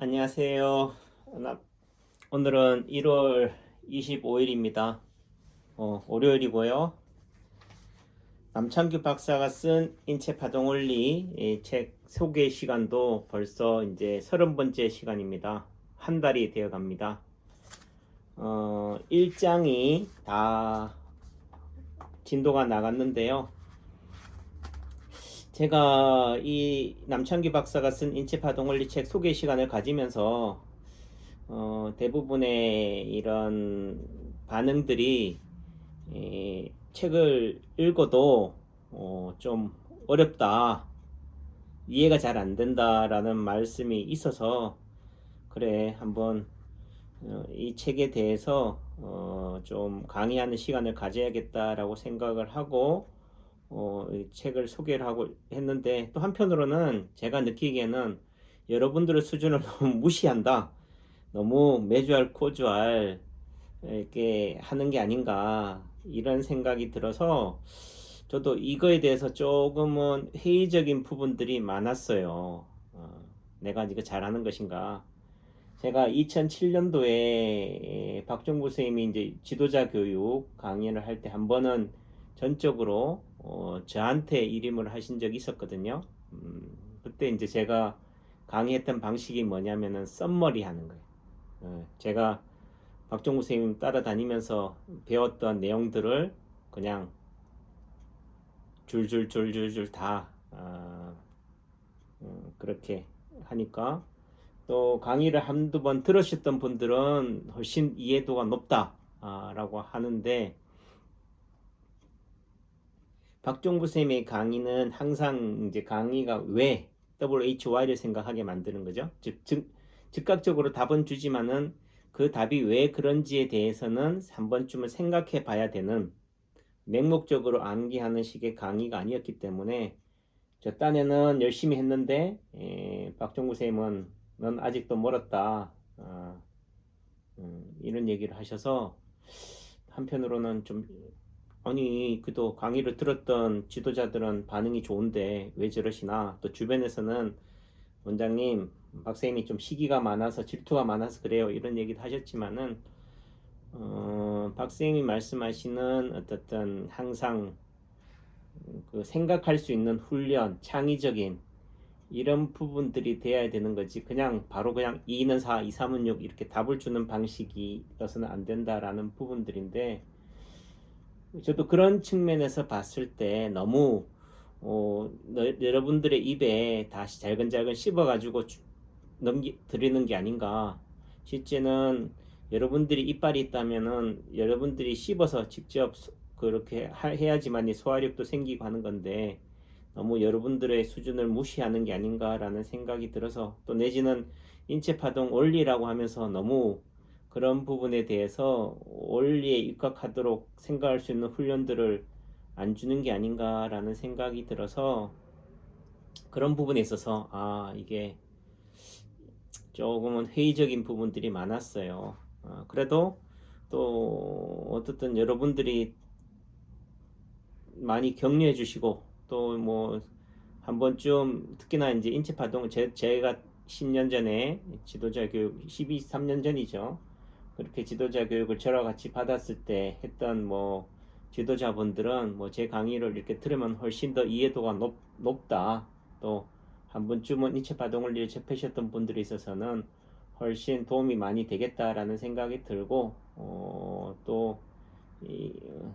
안녕하세요. 오늘은 1월 25일입니다. 월요일이고요. 남창규 박사가 쓴 인체파동원리 이 책 소개 시간도 벌써 이제 30번째 시간입니다. 한 달이 되어 갑니다. 1장이 다 진도가 나갔는데요. 제가 이 남창규 박사가 쓴 인체파동원리 책 소개 시간을 가지면서 대부분의 이런 반응들이 책을 읽어도 좀 어렵다, 이해가 잘 안 된다라는 말씀이 있어서 그래 한번 이 책에 대해서 좀 강의하는 시간을 가져야겠다라고 생각을 하고 이 책을 소개를 하고 했는데, 또 한편으로는 제가 느끼기에는 여러분들의 수준을 너무 무시한다, 너무 매주알 코주알 이렇게 하는 게 아닌가 이런 생각이 들어서 저도 이거에 대해서 조금은 회의적인 부분들이 많았어요. 내가 이거 잘하는 것인가. 제가 2007년도에 박종구 선생님이 이제 지도자 교육 강의를 할 때 한 번은 전적으로 저한테 이름을 하신 적이 있었거든요. 그때 이제 제가 강의했던 방식이 뭐냐면은 썸머리 하는 거예요. 제가 박종구 선생님 따라다니면서 배웠던 내용들을 그냥 줄줄줄줄줄 다 그렇게 하니까, 또 강의를 한두 번 들으셨던 분들은 훨씬 이해도가 높다 라고 하는데, 박종구 선생님의 강의는 항상 이제 강의가 왜 WHY를 생각하게 만드는 거죠. 즉각적으로 답은 주지만은 그 답이 왜 그런지에 대해서는 3번쯤은 생각해 봐야 되는, 맹목적으로 암기하는 식의 강의가 아니었기 때문에 저 딴에는 열심히 했는데 박종구 선생님은 넌 아직도 멀었다, 이런 얘기를 하셔서 한편으로는 좀, 아니 그도 강의를 들었던 지도자들은 반응이 좋은데 왜 저러시나, 또 주변에서는 원장님 박사님이 좀 시기가 많아서 질투가 많아서 그래요 이런 얘기도 하셨지만은 박사님이 말씀하시는 어떻든 항상 그 생각할 수 있는 훈련, 창의적인 이런 부분들이 돼야 되는 거지, 그냥 바로 그냥 2는 4, 2, 3은 6 이렇게 답을 주는 방식이어서는 안 된다라는 부분들인데, 저도 그런 측면에서 봤을 때 너무 여러분들의 입에 다시 잘근잘근 씹어가지고 드리는 게 아닌가. 실제는 여러분들이 이빨이 있다면은 여러분들이 씹어서 직접 그렇게 해야지만이 소화력도 생기고 하는 건데, 너무 여러분들의 수준을 무시하는 게 아닌가라는 생각이 들어서, 또 내지는 인체파동 원리라고 하면서 너무 그런 부분에 대해서 원리에 입각하도록 생각할 수 있는 훈련들을 안 주는 게 아닌가라는 생각이 들어서, 그런 부분에 있어서 이게 조금은 회의적인 부분들이 많았어요. 그래도 또 어떻든 여러분들이 많이 격려해 주시고, 또 뭐 한 번쯤 특히나 이제 인체파동, 제가 10년 전에 지도자 교육, 3년 전이죠. 그렇게 지도자 교육을 저랑 같이 받았을 때 했던 뭐 지도자분들은 뭐 제 강의를 이렇게 들으면 훨씬 더 이해도가 높다, 또 한 번쯤은 인체파동을 접하셨던 분들이 있어서는 훨씬 도움이 많이 되겠다라는 생각이 들고, 또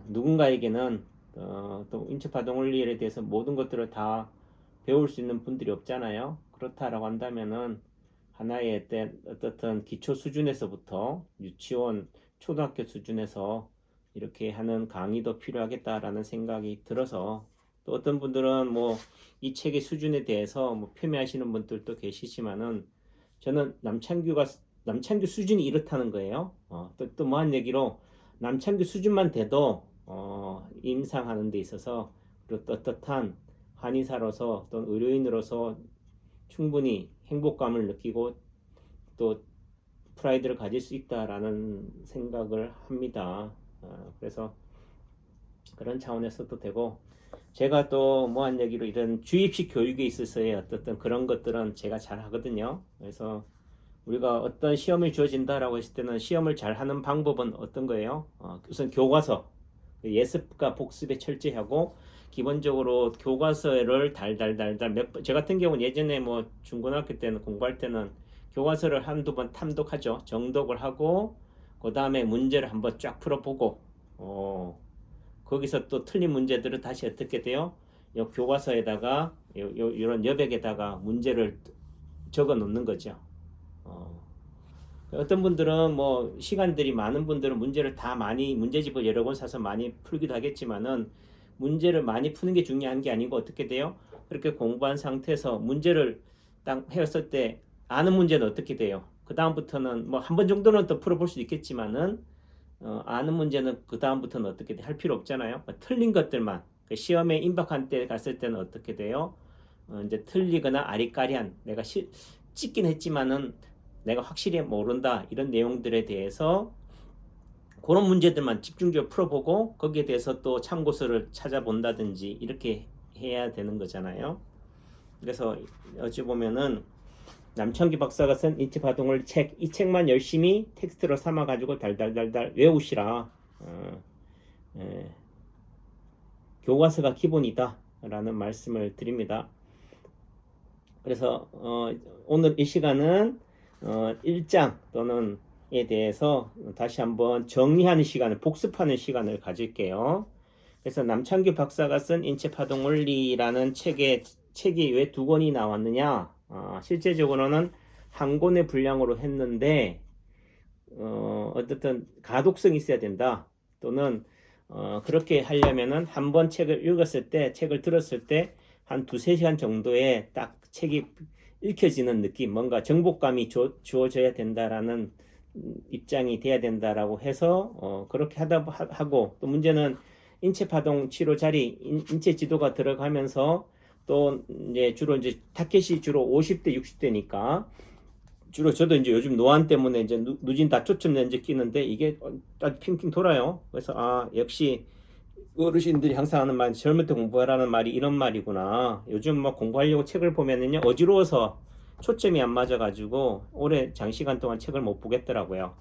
누군가에게는 또 인체파동 원리에 대해서 모든 것들을 다 배울 수 있는 분들이 없잖아요. 그렇다라고 한다면은 하나의 어떻든 기초 수준에서부터 유치원, 초등학교 수준에서 이렇게 하는 강의도 필요하겠다라는 생각이 들어서, 또 어떤 분들은 뭐 이 책의 수준에 대해서 뭐 표명하시는 분들도 계시지만은, 저는 남창규 수준이 이렇다는 거예요. 또 뭐한 얘기로 남창규 수준만 돼도 임상하는 데 있어서, 그리고 또 떳떳한 한의사로서 또 의료인으로서 충분히 행복감을 느끼고 또 프라이드를 가질 수 있다라는 생각을 합니다. 그래서 그런 차원에서도 되고, 제가 또 뭐한 얘기로 이런 주입식 교육에 있어서의 어떻든 그런 것들은 제가 잘 하거든요. 그래서 우리가 어떤 시험이 주어진다라고 했을 때는 시험을 잘 하는 방법은 어떤 거예요? 우선 교과서, 예습과 복습에 철저히 하고 기본적으로 교과서를 달달달달 몇 번, 저 같은 경우는 예전에 뭐 중고등학교 때는 공부할 때는 교과서를 한두 번 탐독하죠. 정독을 하고 그 다음에 문제를 한번 쫙 풀어보고 거기서 또 틀린 문제들을 다시 어떻게 돼요? 요 교과서에다가 이런 여백에다가 문제를 적어 놓는 거죠. 어, 어떤 분들은 뭐 시간들이 많은 분들은 문제를 다 많이 문제집을 여러 권 사서 많이 풀기도 하겠지만은 문제를 많이 푸는 게 중요한 게 아니고 어떻게 돼요? 그렇게 공부한 상태에서 문제를 딱 해왔을 때 아는 문제는 어떻게 돼요? 그 다음부터는 뭐 한 번 정도는 또 풀어볼 수 있겠지만은 아는 문제는 그 다음부터는 어떻게 돼? 할 필요 없잖아요. 틀린 것들만 그 시험에 임박한 때 갔을 때는 어떻게 돼요? 이제 틀리거나 아리까리한 내가 찍긴 했지만은 내가 확실히 모른다 이런 내용들에 대해서 그런 문제들만 집중적으로 풀어보고 거기에 대해서 또 참고서를 찾아본다든지 이렇게 해야 되는 거잖아요. 그래서 어찌 보면은 남창기 박사가 쓴 인체파동을 이 책만 열심히 텍스트로 삼아가지고 달달달달 외우시라. 예, 교과서가 기본이다 라는 말씀을 드립니다. 그래서 오늘 이 시간은 1장 또는 에 대해서 다시 한번 정리하는 시간을 복습하는 시간을 가질게요. 그래서 남창규 박사가 쓴 인체파동원리라는 책이 왜 두 권이 나왔느냐? 실제적으로는 한 권의 분량으로 했는데 어쨌든 가독성이 있어야 된다. 또는 그렇게 하려면은 한 번 책을 읽었을 때, 책을 들었을 때 한 두세 시간 정도에 딱 책이 읽혀지는 느낌, 뭔가 정복감이 주어져야 된다라는 입장이 돼야 된다라고 해서 그렇게 하고 또 문제는 인체파동 치료 자리 인체 지도가 들어가면서 또 이제 주로 이제 타켓이 주로 50대 60대니까 주로 저도 이제 요즘 노안 때문에 이제 누진 다 초점 렌즈 끼는데 이게 딱 핑핑 돌아요. 그래서 역시 어르신들이 항상 하는 말 젊을 때 공부하라는 말이 이런 말이구나. 요즘 뭐 공부하려고 책을 보면은요 어지러워서 초점이 안 맞아가지고 오래 장시간 동안 책을 못 보겠더라고요.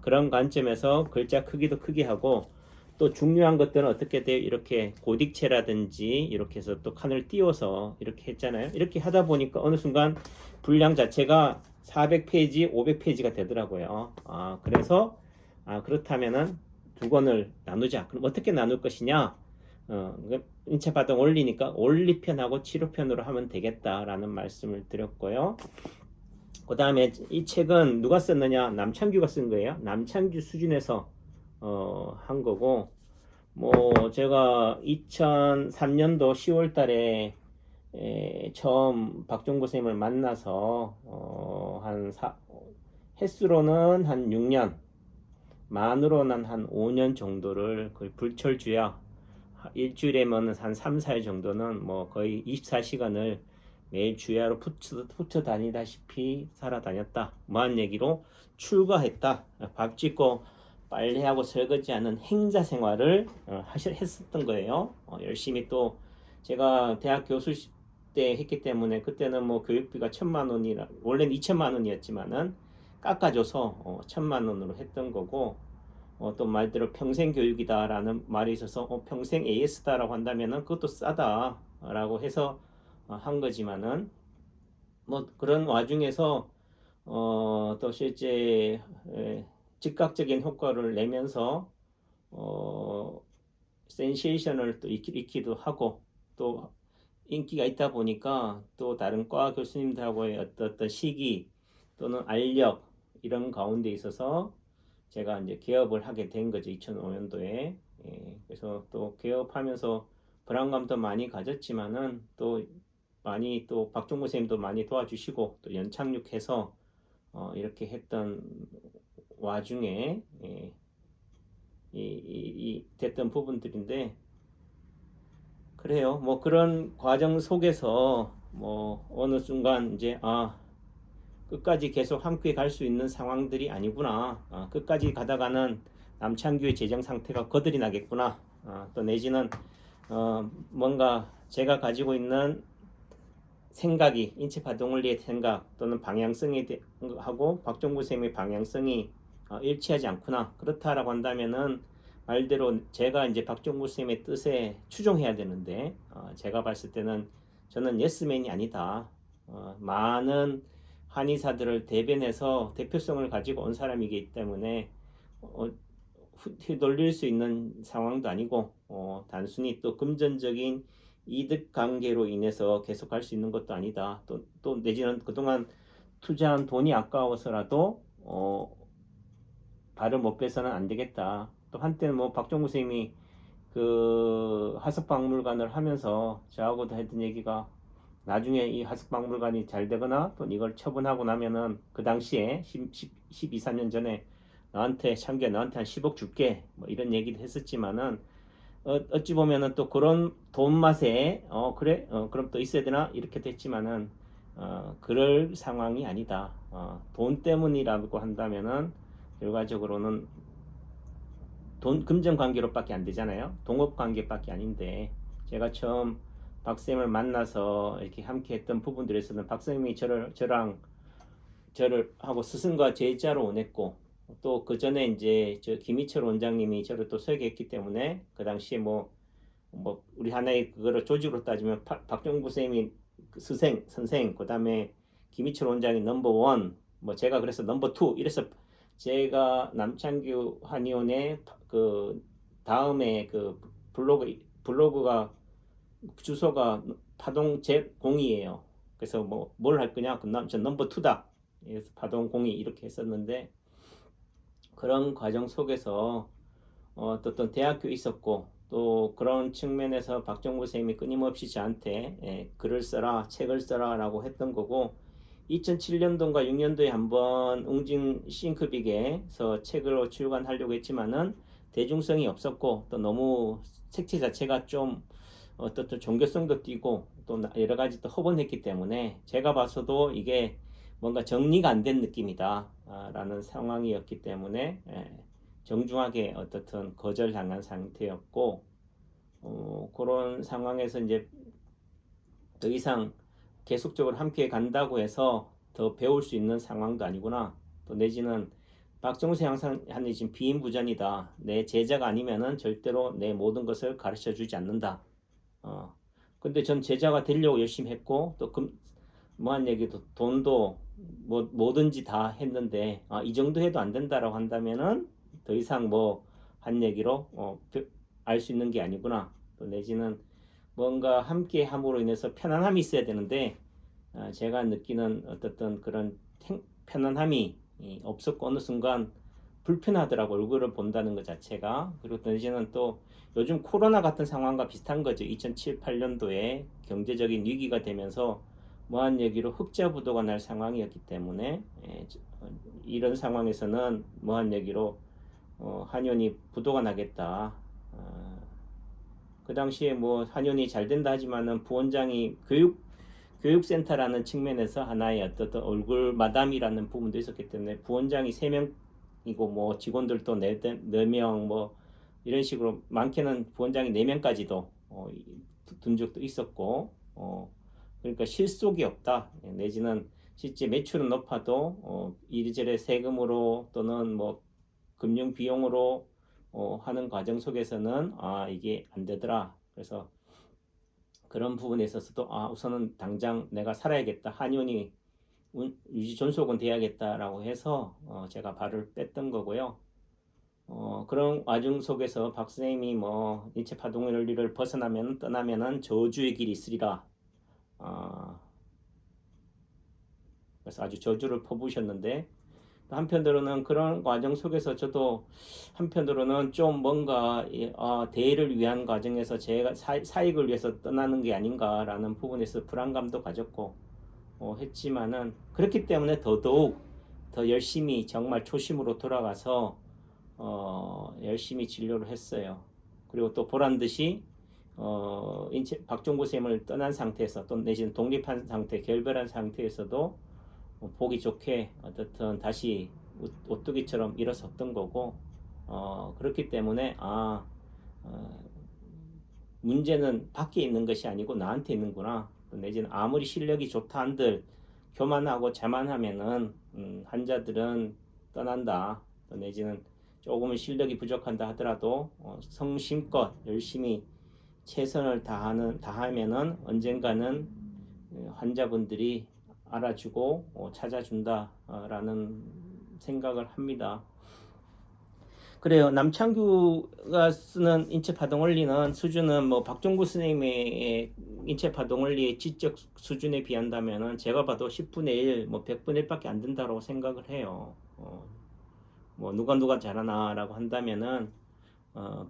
그런 관점에서 글자 크기도 크게 하고 또 중요한 것들은 어떻게 돼요? 이렇게 고딕체라든지 이렇게 해서 또 칸을 띄워서 이렇게 했잖아요. 이렇게 하다 보니까 어느 순간 분량 자체가 400페이지, 500페이지가 되더라고요. 그래서 그렇다면은 두 권을 나누자. 그럼 어떻게 나눌 것이냐? 인체파동 원리니까 원리편하고 치료편으로 하면 되겠다라는 말씀을 드렸고요. 그 다음에 이 책은 누가 썼느냐? 남창규가 쓴 거예요. 남창규 수준에서 한 거고 뭐 제가 2003년도 10월 달에 처음 박종보 선생님을 만나서 횟수로는 한 6년, 만으로는 한 5년 정도를 거의 불철주야 일주일에면 한 3, 4일 정도는 뭐 거의 24시간을 매일 주야로 붙여 다니다시피 살아다녔다. 뭐한 얘기로 출가했다. 밥 짓고 빨래하고 설거지하는 행자 생활을 했었던 거예요. 열심히 또 제가 대학 교수 때 했기 때문에 그때는 뭐 교육비가 1,000만 원이라 원래는 2천만 원이었지만은 깎아줘서 1,000만 원으로 했던 거고 또 말대로 평생 교육이다라는 말이 있어서 평생 AS다라고 한다면은 그것도 싸다라고 해서 한 거지만은 뭐 그런 와중에서 또 실제 즉각적인 효과를 내면서 센세이션을 또 익히기도 하고 또 인기가 있다 보니까 또 다른 과 교수님들하고의 어떤 시기 또는 알력 이런 가운데 있어서 제가 이제 개업을 하게 된 거죠. 2005년도에. 그래서 또 개업하면서 불안감도 많이 가졌지만은 또 많이 또 박종구 선생님도 많이 도와주시고 또 연착륙해서 이렇게 했던 와중에 됐던 부분들인데 그래요. 뭐 그런 과정 속에서 뭐 어느 순간 이제 끝까지 계속 함께 갈 수 있는 상황들이 아니구나. 끝까지 가다가는 남창규의 재정 상태가 거들이 나겠구나. 또 내지는 뭔가 제가 가지고 있는 생각이 인체파동원리의 생각 또는 방향성에 하고 박종구 쌤의 방향성이 일치하지 않구나. 그렇다라고 한다면은 말대로 제가 이제 박종구 쌤의 뜻에 추종해야 되는데 제가 봤을 때는 저는 예스맨이 아니다. 많은 한의사들을 대변해서 대표성을 가지고 온 사람이기 때문에 휘둘릴 수 있는 상황도 아니고 단순히 또 금전적인 이득 관계로 인해서 계속 갈 수 있는 것도 아니다. 또 내지는 그동안 투자한 돈이 아까워서라도 발을 못 빼서는 안 되겠다. 또 한때는 뭐 박종구 선생님이 그 하석박물관을 하면서 저하고도 했던 얘기가 나중에 이 하석박물관이 잘 되거나 또 이걸 처분하고 나면은 그 당시에 12, 13년 전에 나한테 참게 나한테 한 10억 줄게 뭐 이런 얘기도 했었지만은 어찌 보면은 또 그런 돈 맛에 그래 그럼 또 있어야 되나 이렇게 됐지만은 그럴 상황이 아니다. 돈 때문이라고 한다면은 결과적으로는 돈 금전 관계로밖에 안 되잖아요. 동업 관계밖에 아닌데 제가 처음 박쌤을 만나서 이렇게 함께 했던 부분들에서는 박쌤이 저를 하고 스승과 제자로 원했고 또 그 전에 이제 저 김희철 원장님이 저를 또 설계했기 때문에 그 당시에 뭐 우리 하나의 그거를 조직으로 따지면 박종구 쌤이 스생 선생 그다음에 김희철 원장이 넘버 원 뭐 제가 그래서 넘버 투 이래서 제가 남창규 한의원의 그 다음에 그 블로그가 주소가 파동 제02예요. 그래서 뭐 뭘 할 거냐? 그럼 저 넘버 투다. 그래서 파동 02 이렇게 했었는데 그런 과정 속에서 어떤 대학교 있었고 또 그런 측면에서 박정구 선생님이 끊임없이 저한테 글을 써라 책을 써라 라고 했던 거고 2007년도인가 6년도에 한번 웅진 싱크빅에서 책으로 출간하려고 했지만은 대중성이 없었고 또 너무 책체 자체가 좀 어떤 종교성도 띄고 또 여러 가지 또 허번했기 때문에 제가 봐서도 이게 뭔가 정리가 안 된 느낌이다 라는 상황이었기 때문에 정중하게 어떻든 거절당한 상태였고 그런 상황에서 이제 더 이상 계속적으로 함께 간다고 해서 더 배울 수 있는 상황도 아니구나. 또 내지는 박정수 항상 하는 지금 비인부전이다. 내 제자가 아니면은 절대로 내 모든 것을 가르쳐 주지 않는다. 근데 전 제자가 되려고 열심히 했고 또 뭐한 얘기도 돈도 뭐든지 다 했는데 이 정도 해도 안 된다라고 한다면은 더 이상 뭐 한 얘기로 알 수 있는 게 아니구나. 또 내지는 뭔가 함께 함으로 인해서 편안함이 있어야 되는데 제가 느끼는 어떤 그런 편안함이 없었고 어느 순간 불편하더라고 얼굴을 본다는 것 자체가. 그리고 내지는 또 요즘 코로나 같은 상황과 비슷한 거죠. 2007, 8년도에 경제적인 위기가 되면서 뭐한 얘기로 흑자부도가 날 상황이었기 때문에 이런 상황에서는 뭐한 얘기로 한의원이 부도가 나겠다. 그 당시에 뭐 한의원이 잘 된다 하지만은 부원장이 교육센터라는 측면에서 하나의 어떤 얼굴 마담이라는 부분도 있었기 때문에 부원장이 3명이고 뭐 직원들도 4명 뭐 이런 식으로 많게는 부원장이 4명까지도 둔 적도 있었고 그러니까 실속이 없다. 내지는 실제 매출은 높아도 이리저리 세금으로 또는 뭐 금융 비용으로 하는 과정 속에서는 이게 안 되더라. 그래서 그런 부분에 있어서도 우선은 당장 내가 살아야겠다. 한의원이 유지 존속은 돼야겠다라고 해서 제가 발을 뺐던 거고요. 그런 와중 속에서 박 선생님이 뭐 인체 파동의 원리를 떠나면은 저주의 길이 있으리라. 그래서 아주 저주를 퍼부으셨는데 한편으로는 그런 과정 속에서 저도 한편으로는 좀 뭔가 대의를 위한 과정에서 제가 사익을 위해서 떠나는 게 아닌가라는 부분에서 불안감도 가졌고 했지만은 그렇기 때문에 더더욱 더 열심히 정말 초심으로 돌아가서 열심히 진료를 했어요. 그리고 또 보란 듯이 박종구 쌤을 떠난 상태에서 또 내지는 독립한 상태, 결별한 상태에서도 보기 좋게 어떻든 다시 오뚜기처럼 일어섰던 거고 그렇기 때문에 문제는 밖에 있는 것이 아니고 나한테 있는구나. 내지는 아무리 실력이 좋다 한들 교만하고 자만하면은 환자들은 떠난다. 또 내지는 조금은 실력이 부족한다 하더라도 성심껏 열심히 최선을 다하면은 언젠가는 환자분들이 알아주고 찾아준다라는 생각을 합니다. 그래요. 남창규가 쓰는 인체파동원리는 수준은 뭐 박종구 선생님의 인체파동원리의 지적 수준에 비한다면은 제가 봐도 10분의 1, 뭐 100분의 1밖에 안 된다고 생각을 해요. 뭐 누가 잘하나라고 한다면은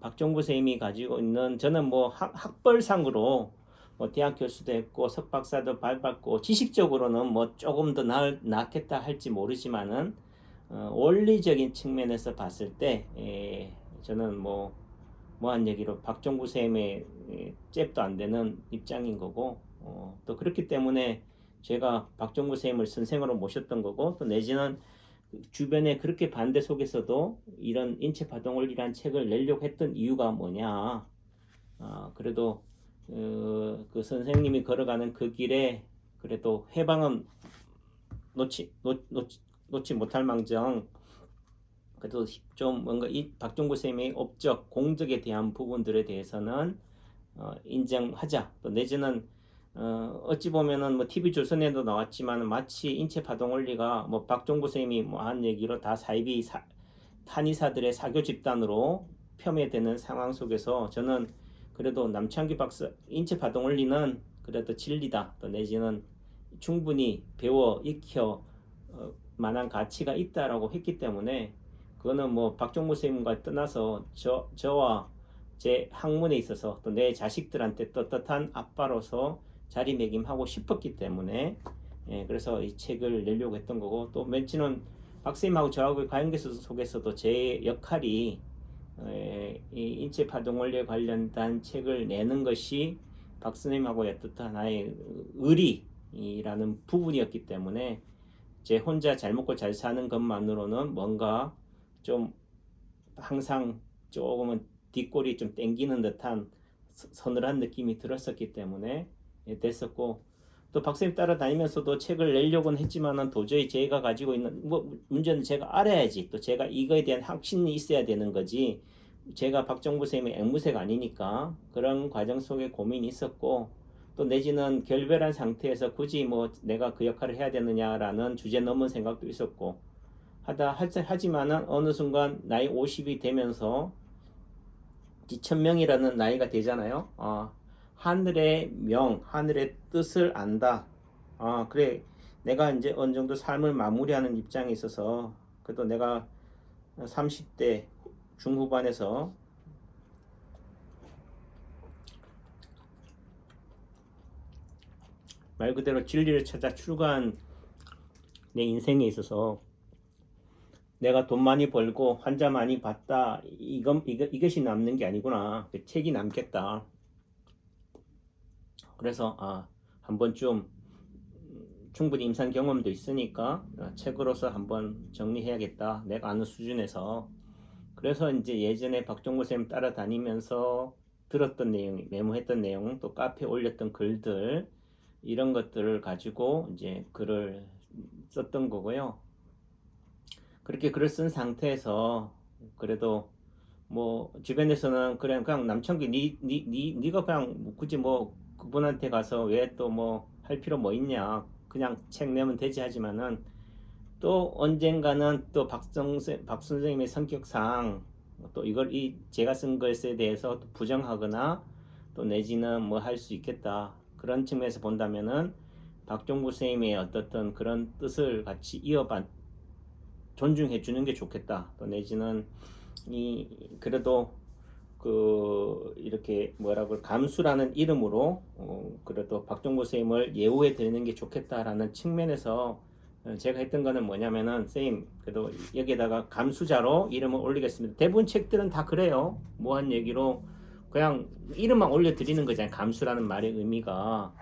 박종구 선생님이 가지고 있는, 저는 뭐 학벌상으로 뭐 대학 교수도 했고 석박사도 밟았고 지식적으로는 뭐 조금 더 낫겠다 할지 모르지만은 원리적인 측면에서 봤을 때 저는 뭐한 얘기로 박종구 쌤의 잽도 안 되는 입장인 거고 또 그렇기 때문에 제가 박종구 쌤을 선생으로 모셨던 거고, 또 내지는 주변에 그렇게 반대 속에서도 이런 인체파동원리라는 책을 내려고 했던 이유가 뭐냐. 그래도 그 선생님이 걸어가는 그 길에 그래도 해방은 놓지 못할 망정, 그래도 좀 뭔가 이 박종구 쌤의 업적, 공적에 대한 부분들에 대해서는 인정하자. 또 내지는 어찌 보면은 뭐 TV조선에도 나왔지만 마치 인체파동원리가 뭐 박종구 쌤이 뭐 한 얘기로 다 사이비 탄의사들의 사교 집단으로 폄훼되는 상황 속에서 저는 그래도 남창규 박사 인체파동원리는 그래도 진리다. 또 내지는 충분히 배워 익혀 만한 가치가 있다라고 했기 때문에, 그거는 뭐 박종무 선생님과 떠나서 저와 제 학문에 있어서 또 내 자식들한테 떳떳한 아빠로서 자리매김하고 싶었기 때문에 그래서 이 책을 내려고 했던 거고, 또 멘치는 박쌤하고 저하고의 관계소 속에서도 제 역할이 이 인체파동원리에 관련된 책을 내는 것이 박 선생님하고의 어떤 하나의 의리라는 부분이었기 때문에 제 혼자 잘 먹고 잘 사는 것만으로는 뭔가 좀 항상 조금은 뒷골이 좀 땡기는 듯한 서늘한 느낌이 들었었기 때문에 됐었고, 또 박사님 따라다니면서도 책을 내려고는 했지만은 도저히 제가 가지고 있는 뭐 문제는 제가 알아야지, 또 제가 이거에 대한 확신이 있어야 되는 거지, 제가 박정부 쌤의 앵무새가 아니니까 그런 과정 속에 고민이 있었고, 또 내지는 결별한 상태에서 굳이 뭐 내가 그 역할을 해야 되느냐라는 주제 넘은 생각도 있었고 하지만은 어느 순간 나이 50이 되면서 지천명이라는 나이가 되잖아요. 하늘의 명, 하늘의 뜻을 안다. 그래, 내가 이제 어느 정도 삶을 마무리하는 입장에 있어서 그래도 내가 30대 중후반에서 말 그대로 진리를 찾아 출가한 내 인생에 있어서 내가 돈 많이 벌고 환자 많이 봤다, 이것이 남는 게 아니구나, 그 책이 남겠다. 그래서 한번 좀 충분히 임상 경험도 있으니까 책으로서 한번 정리해야겠다, 내가 아는 수준에서. 그래서 이제 예전에 박종구 쌤 따라다니면서 들었던 내용, 메모했던 내용, 또 카페에 올렸던 글들, 이런 것들을 가지고 이제 글을 썼던 거고요. 그렇게 글을 쓴 상태에서 그래도 뭐 주변에서는 그냥 남창규 니가 그냥 굳이 뭐 그분한테 가서 왜 또 뭐 할 필요 뭐 있냐, 그냥 책 내면 되지 하지만은, 또 언젠가는 또 박 선생님의 성격상 또 제가 쓴 것에 대해서 부정하거나 또 내지는 뭐 할 수 있겠다, 그런 측면에서 본다면은 박종구 선생님의 어떻든 그런 뜻을 같이 존중해 주는 게 좋겠다. 또 내지는 그래도 이렇게 감수라는 이름으로 그래도 박종구 선생님을 예우해 드리는 게 좋겠다라는 측면에서 제가 했던 거는 뭐냐면은, 선생님 그래도 여기에다가 감수자로 이름을 올리겠습니다. 대부분 책들은 다 그래요. 뭐한 얘기로 그냥 이름만 올려드리는 거잖아요, 감수라는 말의 의미가.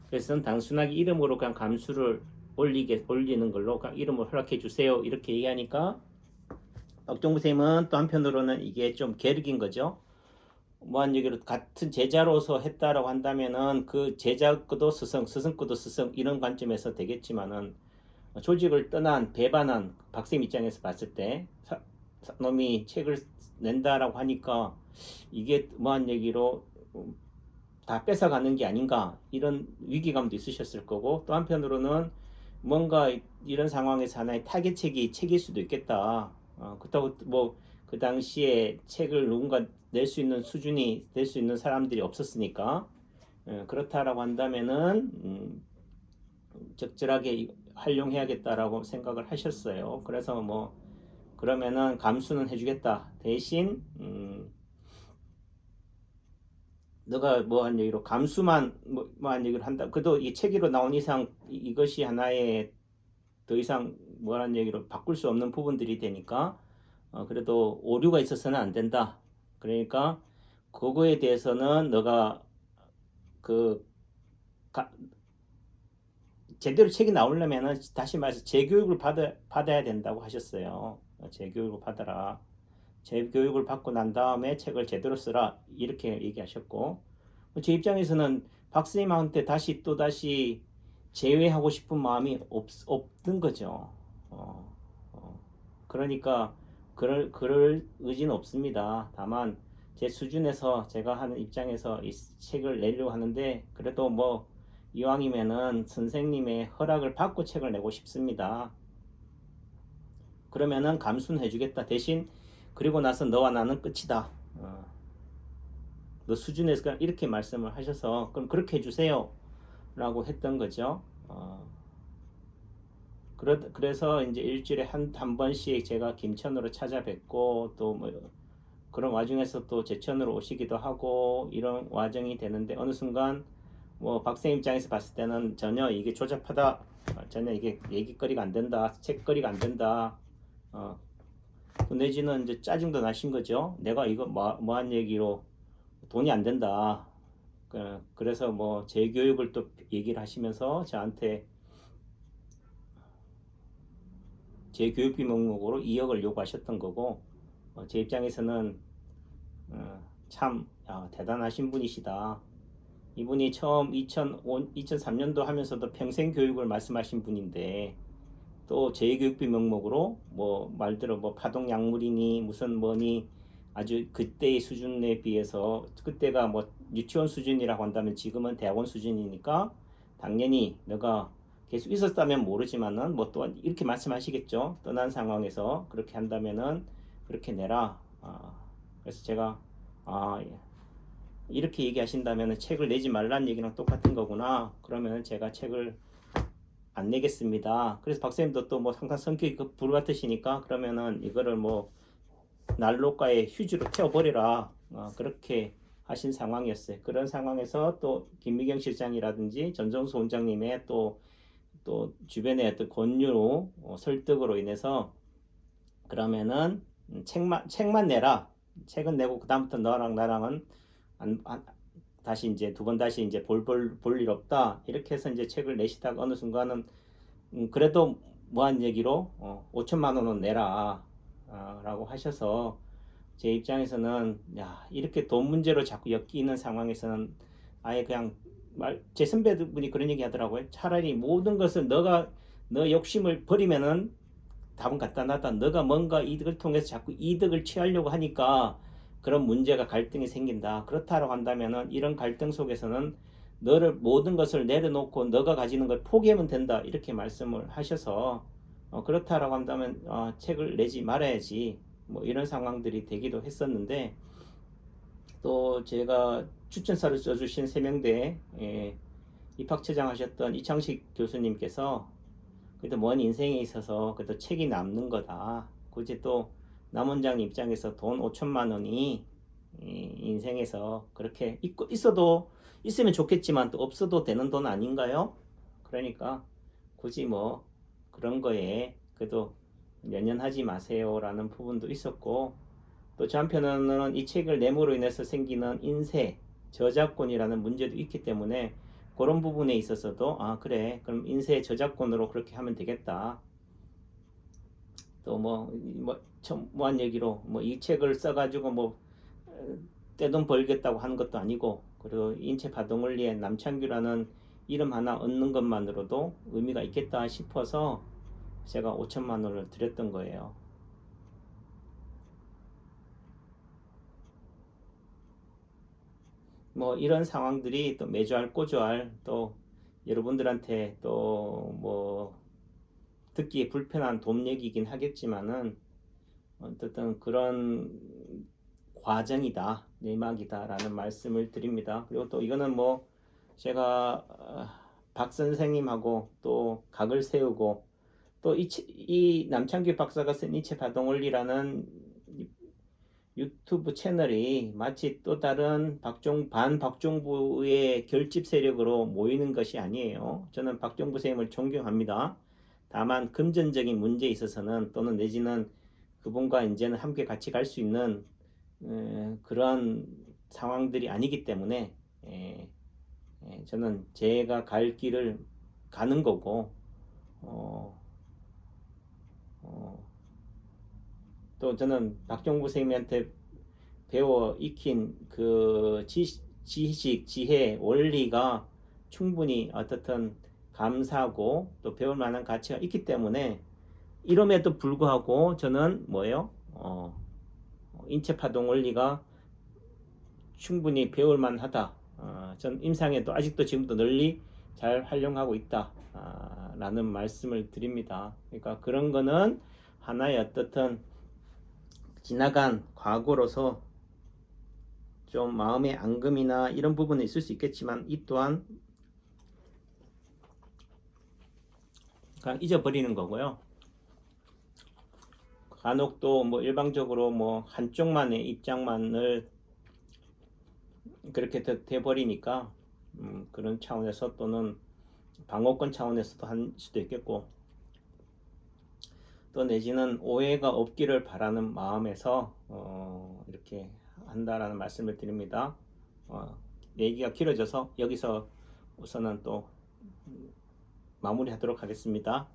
그래서 단순하게 이름으로 그냥 감수를 올리는 걸로 그냥 이름을 허락해 주세요, 이렇게 얘기하니까 박종구 선생님은 또 한편으로는 이게 좀 계륵인 거죠. 무한 얘기로 같은 제자로서 했다라고 한다면은 그 제자 거도 스승, 스승 거도 스승 이런 관점에서 되겠지만은 조직을 떠난 배반한 박쌤 입장에서 봤을 때 놈이 책을 낸다라고 하니까 이게 무한 얘기로 다 뺏어가는 게 아닌가 이런 위기감도 있으셨을 거고 또 한편으로는 뭔가 이런 상황에서 하나의 타겟책이 책일 수도 있겠다. 그렇다고 뭐 그 당시에 책을 누군가 낼 수 있는 수준이 될 수 있는 사람들이 없었으니까 그렇다라고 한다면은 적절하게 활용해야겠다라고 생각을 하셨어요. 그래서 뭐 그러면은 감수는 해주겠다. 대신 너가 뭐한 얘기로 감수만 뭐한 얘기를 한다. 그래도 이 책으로 나온 이상 이것이 하나의 더 이상 뭐란 얘기로 바꿀 수 없는 부분들이 되니까 그래도 오류가 있어서는 안 된다. 그러니까 그거에 대해서는 너가 그 가, 제대로 책이 나오려면은 다시 말해서 재교육을 받아야 된다고 하셨어요. 재교육을 받아라. 재교육을 받고 난 다음에 책을 제대로 쓰라. 이렇게 얘기하셨고 제 입장에서는 박사님한테 또다시 제외하고 싶은 마음이 없는 거죠. 어, 그러니까 그럴 의지는 없습니다. 다만 제 수준에서 제가 하는 입장에서 이 책을 내려고 하는데 그래도 뭐 이왕이면은 선생님의 허락을 받고 책을 내고 싶습니다. 그러면은 감수는 해주겠다. 대신 그리고 나서 너와 나는 끝이다. 너 수준에서 그냥 이렇게 말씀을 하셔서 그럼 그렇게 해주세요. 라고 했던 거죠. 그래서 이제 일주일에 한 번씩 제가 김천으로 찾아뵙고 또 뭐 그런 와중에서 또 제천으로 오시기도 하고 이런 와정이 되는데 어느 순간 뭐 박사님 입장에서 봤을 때는 전혀 이게 조잡하다. 전혀 이게 얘기거리가 안 된다. 책거리가 안 된다. 내지는 이제 짜증도 나신 거죠. 내가 이거 뭐한 얘기로 돈이 안 된다. 그래서 뭐 재교육을 또 얘기를 하시면서 저한테 재교육비 명목으로 2억을 요구하셨던 거고 제 입장에서는 참 대단하신 분이시다. 이분이 처음 2003년도 하면서도 평생 교육을 말씀하신 분인데 또 재교육비 명목으로 뭐 말대로 뭐 파동 약물이니 무슨 뭐니 아주 그때의 수준에 비해서 그때가 뭐 유치원 수준이라고 한다면 지금은 대학원 수준이니까 당연히 너가 계속 있었다면 모르지만은 뭐 또 이렇게 말씀하시겠죠. 떠난 상황에서 그렇게 한다면은 그렇게 내라. 그래서 제가 예. 이렇게 얘기하신다면 책을 내지 말라는 얘기랑 똑같은 거구나. 그러면 제가 책을 안 내겠습니다. 그래서 박사님도 또 뭐 항상 성격이 불같으시니까 그러면은 이거를 뭐 난로가에 휴지로 태워버리라. 그렇게 하신 상황이었어요. 그런 상황에서 또 김미경 실장이라든지 전정수 원장님의 또 주변의 어떤 권유, 설득으로 인해서 그러면은 책만 내라. 책은 내고 그다음부터 너랑 나랑은 다시 이제 두 번 다시 이제 볼 일 없다. 이렇게 해서 이제 책을 내시다가 어느 순간은 그래도 무한 얘기로 5천만 원은 내라. 라고 하셔서 제 입장에서는 야 이렇게 돈 문제로 자꾸 엮이는 상황에서는 아예 그냥 제 선배분이 그런 얘기 하더라고요. 차라리 모든 것을 너 욕심을 버리면은 답은 간단하다. 너가 뭔가 이득을 통해서 자꾸 이득을 취하려고 하니까 그런 문제가 갈등이 생긴다. 그렇다고 한다면은 이런 갈등 속에서는 너를 모든 것을 내려놓고 너가 가지는 걸 포기하면 된다. 이렇게 말씀을 하셔서 그렇다라고 한다면 책을 내지 말아야지. 뭐 이런 상황들이 되기도 했었는데 또 제가 추천사를 써주신 세명대 입학처장 하셨던 이창식 교수님께서 그래도 먼 인생에 있어서 그래도 책이 남는 거다. 굳이 또 남원장 입장에서 돈 5천만 원이 인생에서 그렇게 있어도 있으면 좋겠지만 또 없어도 되는 돈 아닌가요? 그러니까 굳이 뭐 그런 거에 그래도 연연하지 마세요라는 부분도 있었고 또 저 한편으로는 이 책을 내므로 인해서 생기는 인쇄, 저작권이라는 문제도 있기 때문에 그런 부분에 있어서도 그래 그럼 인쇄 저작권으로 그렇게 하면 되겠다. 또 뭐한 얘기로 뭐 이 책을 써가지고 뭐 떼돈 벌겠다고 하는 것도 아니고, 그리고 인체 파동원리에 남창규라는 이름 하나 얻는 것만으로도 의미가 있겠다 싶어서 제가 5천만 원을 드렸던 거예요. 뭐 이런 상황들이 또 매주알 꼬주알 또 여러분들한테 또 뭐 듣기 불편한 돈 얘기긴 하겠지만은 어쨌든 그런 과정이다, 내막이다라는 말씀을 드립니다. 그리고 또 이거는 뭐 제가 박 선생님하고 또 각을 세우고 또 이 남창규 박사가 쓴 이체 파동원리라는 유튜브 채널이 마치 또 다른 박정부의 결집 세력으로 모이는 것이 아니에요. 저는 박정부 선생님을 존경합니다. 다만 금전적인 문제에 있어서는 또는 내지는 그분과 이제는 함께 같이 갈 수 있는 그런 상황들이 아니기 때문에 저는 제가 갈 길을 가는 거고 어, 어, 또 저는 박정부 선생님한테 배워 익힌 그 지식, 지혜, 원리가 충분히 어떻든 감사하고 또 배울 만한 가치가 있기 때문에 이름에도 불구하고 저는 뭐예요? 인체 파동 원리가 충분히 배울 만하다. 전 임상에도 아직도 지금도 널리 잘 활용하고 있다. 라는 말씀을 드립니다. 그러니까 그런 거는 하나의 어떻든 지나간 과거로서 좀 마음의 앙금이나 이런 부분은 있을 수 있겠지만 이 또한 그냥 잊어버리는 거고요. 간혹 또 뭐 일방적으로 뭐 한쪽만의 입장만을 그렇게 돼버리니까 그런 차원에서 또는 방어권 차원에서도 할 수도 있겠고 또 내지는 오해가 없기를 바라는 마음에서 이렇게 한다라는 말씀을 드립니다. 얘기가 길어져서 여기서 우선은 또 마무리하도록 하겠습니다.